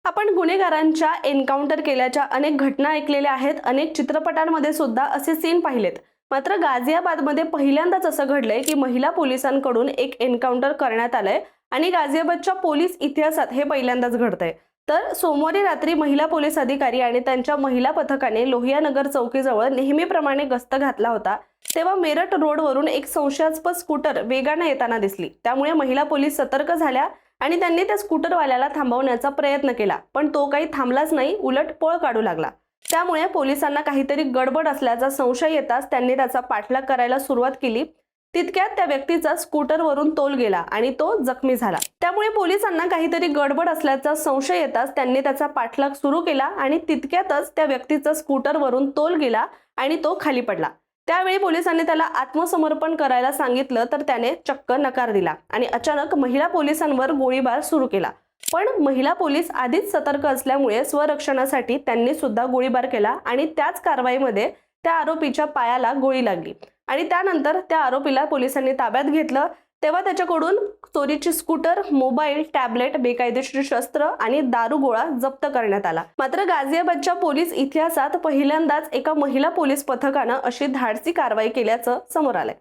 आपण गुन्हेगारांच्या एन्काउंटर केल्याच्या अनेक घटना ऐकलेल्या आहेत, अनेक चित्रपटांमध्ये सुद्धा असे सीन पाहिलेत। मात्र गाझियाबादमध्ये पहिल्यांदाच असं घडलंय की महिला पोलिसांकडून एक एन्काउंटर करण्यात आलंय आणि गाझियाबादच्या पोलीस इतिहासात हे पहिल्यांदाच घडतंय। तर सोमवारी रात्री महिला पोलीस अधिकारी आणि त्यांच्या महिला पथकाने लोहियानगर चौकीजवळ नेहमीप्रमाणे गस्त घातला होता, तेव्हा मेरठ रोडवरून एक संशयास्पद स्कूटर वेगाने येताना दिसली। त्यामुळे महिला पोलीस सतर्क झाल्या आणि त्यांनी त्या स्कूटरवाल्याला थांबवण्याचा प्रयत्न केला, पण तो काही थांबलाच नाही, उलट पळ काढू लागला। त्यामुळे पोलिसांना काहीतरी गडबड असल्याचा संशय येताच त्यांनी त्याचा पाठलाग करायला सुरुवात केली। तितक्यात त्या व्यक्तीचा स्कूटरवरून तोल गेला आणि तो जखमी झाला। त्यामुळे पोलिसांना काहीतरी गडबड असल्याचा संशय येताच त्यांनी त्याचा पाठलाग सुरू केला आणि तितक्यातच त्या व्यक्तीचा स्कूटरवरून तोल गेला आणि तो खाली पडला। त्यावेळी पोलिसांनी त्याला आत्मसमर्पण करायला सांगितलं, तर त्याने चक्क नकार दिला आणि अचानक महिला पोलिसांवर गोळीबार सुरू केला। पण महिला पोलीस आधीच सतर्क असल्यामुळे स्वरक्षणासाठी त्यांनी सुद्धा गोळीबार केला आणि त्याच कारवाईमध्ये त्या आरोपीच्या पायाला गोळी लागली आणि त्यानंतर त्या आरोपीला पोलिसांनी ताब्यात घेतलं। तेव्हा त्याच्याकडून चोरीची स्कूटर, मोबाईल, टॅबलेट, बेकायदेशीर शस्त्र आणि दारुगोळा जप्त करण्यात आला। मात्र गाझियाबादच्या पोलीस इतिहासात पहिल्यांदाच एका महिला पोलीस पथकानं अशी धाडसी कारवाई केल्याचं समोर आलंय।